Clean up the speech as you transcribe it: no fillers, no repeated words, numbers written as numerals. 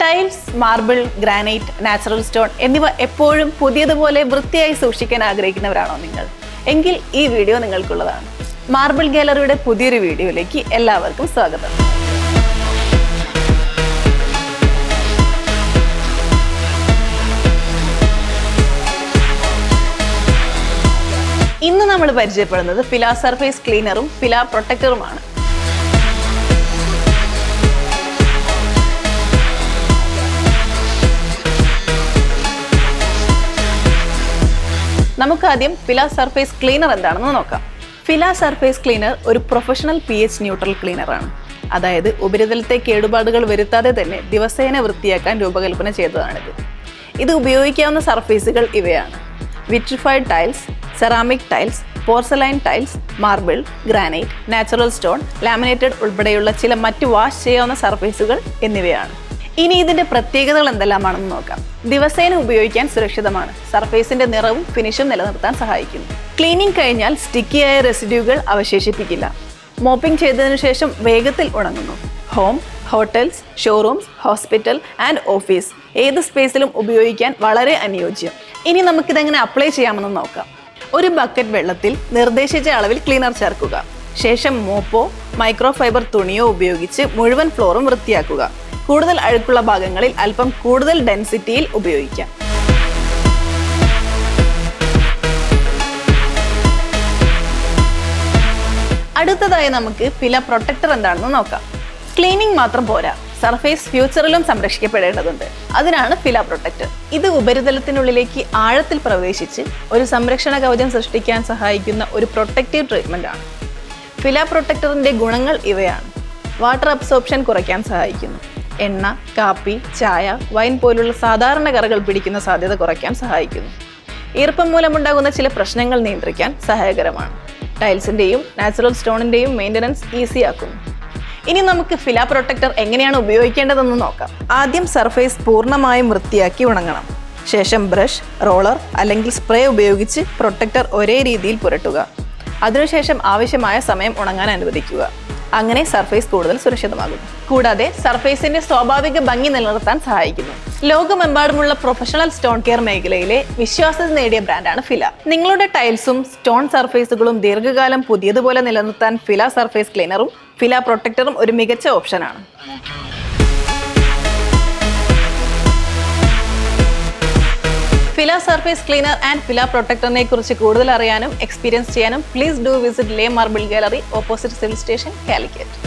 Tiles, marble, granite, natural stone എന്നിവ എപ്പോഴും പുതിയതുപോലെ വൃത്തിയായി സൂക്ഷിക്കാൻ ആഗ്രഹിക്കുന്നവരാണോ നിങ്ങൾ? എങ്കിൽ ഈ വീഡിയോ നിങ്ങൾക്കുള്ളതാണ്. മാർബിൾ ഗാലറിയുടെ പുതിയൊരു വീഡിയോയിലേക്ക് എല്ലാവർക്കും സ്വാഗതം. ഇന്ന് നമ്മൾ പരിചയപ്പെടുന്നത് ഫില സർഫേസ് ക്ലീനറും ഫില പ്രൊട്ടക്ടറുമാണ്. നമുക്കാദ്യം ഫില സർഫേസ് ക്ലീനർ എന്താണെന്ന് നോക്കാം. ഫില സർഫേസ് ക്ലീനർ ഒരു പ്രൊഫഷണൽ pH ന്യൂട്രൽ ക്ലീനറാണ്. അതായത് ഉപരിതലത്തെ കേടുപാടുകൾ വരുത്താതെ തന്നെ ദിവസേന വൃത്തിയാക്കാൻ രൂപകൽപ്പന ചെയ്തതാണിത്. ഇത് ഉപയോഗിക്കാവുന്ന സർഫേസുകൾ ഇവയാണ്: vitrified tiles, ceramic tiles, porcelain tiles, marble, granite, natural stone, laminated ഉൾപ്പെടെയുള്ള ചില മറ്റ് വാഷ് ചെയ്യാവുന്ന സർഫേസുകൾ എന്നിവയാണ്. ഇനി ഇതിന്റെ പ്രത്യേകതകൾ എന്തെല്ലാമാണെന്ന് നോക്കാം. ദിവസേന ഉപയോഗിക്കാൻ സുരക്ഷിതമാണ്. സർഫേസിന്റെ നിറവും ഫിനിഷും നിലനിർത്താൻ സഹായിക്കുന്നു. ക്ലീനിങ് കഴിഞ്ഞാൽ സ്റ്റിക്കിയായ റെസിഡ്യൂകൾ അവശേഷിപ്പിക്കില്ല. മോപ്പിംഗ് ചെയ്തതിനു ശേഷം വേഗത്തിൽ ഉണങ്ങുന്നു. Home, hotels, showrooms, hospital and office ഏത് സ്പേസിലും ഉപയോഗിക്കാൻ വളരെ അനുയോജ്യം. ഇനി നമുക്കിതെങ്ങനെ അപ്ലൈ ചെയ്യാമെന്ന് നോക്കാം. ഒരു ബക്കറ്റ് വെള്ളത്തിൽ നിർദ്ദേശിച്ച അളവിൽ ക്ലീനർ ചേർക്കുക. ശേഷം മോപ്പോ മൈക്രോ ഫൈബർ തുണിയോ ഉപയോഗിച്ച് മുഴുവൻ ഫ്ലോറും വൃത്തിയാക്കുക. കൂടുതൽ അഴുക്കുള്ള ഭാഗങ്ങളിൽ അല്പം കൂടുതൽ ഡെൻസിറ്റിയിൽ ഉപയോഗിക്കാം. അടുത്തതായി നമുക്ക് ഫില പ്രൊട്ടക്ടർ എന്താണെന്ന് നോക്കാം. ക്ലീനിങ് മാത്രം പോരാ, സർഫേസ് ഫ്യൂച്ചറിലും സംരക്ഷിക്കപ്പെടേണ്ടതുണ്ട്. അതിനാണ് ഫില പ്രൊട്ടക്ടർ. ഇത് ഉപരിതലത്തിനുള്ളിലേക്ക് ആഴത്തിൽ പ്രവേശിച്ച് ഒരു സംരക്ഷണ കവചം സൃഷ്ടിക്കാൻ സഹായിക്കുന്ന ഒരു പ്രൊട്ടക്റ്റീവ് ട്രീറ്റ്മെന്റ് ആണ്. ഫില പ്രൊട്ടക്ടറിന്റെ ഗുണങ്ങൾ ഇവയാണ്: വാട്ടർ അബ്സോർപ്ഷൻ കുറയ്ക്കാൻ സഹായിക്കുന്നു. എണ്ണ, കാപ്പി, ചായ, വൈൻ പോലുള്ള സാധാരണ കറകൾ പിടിക്കുന്ന സാധ്യത കുറയ്ക്കാൻ സഹായിക്കുന്നു. ഈർപ്പം മൂലമുണ്ടാകുന്ന ചില പ്രശ്നങ്ങൾ നിയന്ത്രിക്കാൻ സഹായകരമാണ്. ടൈൽസിന്റെയും നാച്ചുറൽ സ്റ്റോണിന്റെയും മെയിൻ്റനൻസ് ഈസിയാക്കുന്നു. ഇനി നമുക്ക് ഫില പ്രൊട്ടക്ടർ എങ്ങനെയാണ് ഉപയോഗിക്കേണ്ടതെന്ന് നോക്കാം. ആദ്യം സർഫേസ് പൂർണ്ണമായും വൃത്തിയാക്കി ഉണങ്ങണം. ശേഷം ബ്രഷ്, റോളർ അല്ലെങ്കിൽ സ്പ്രേ ഉപയോഗിച്ച് പ്രൊട്ടക്ടർ ഒരേ രീതിയിൽ പുരട്ടുക. അതിനുശേഷം ആവശ്യമായ സമയം ഉണങ്ങാൻ അനുവദിക്കുക. അങ്ങനെ സർഫേസ് കൂടുതൽ സുരക്ഷിതമാകും. കൂടാതെ സർഫേസിന്റെ സ്വാഭാവിക ഭംഗി നിലനിർത്താൻ സഹായിക്കുന്നു. ലോകമെമ്പാടുമുള്ള പ്രൊഫഷണൽ സ്റ്റോൺ കെയർ മേഖലയിലെ വിശ്വാസ്യത നേടിയ ബ്രാൻഡാണ് ഫില. നിങ്ങളുടെ ടൈൽസും സ്റ്റോൺ സർഫേസുകളും ദീർഘകാലം പുതിയതുപോലെ നിലനിർത്താൻ ഫില സർഫേസ് ക്ലീനറും ഫില പ്രൊട്ടക്ടറും ഒരു മികച്ച ഓപ്ഷനാണ്. Fila surface cleaner and Fila പ്രൊട്ടക്ടറിനെ കുറിച്ച് കൂടുതൽ അറിയാനും എക്സ്പീരിയൻസ് ചെയ്യാനും please do visit Le Marble Gallery, opposite civil station, Calicut.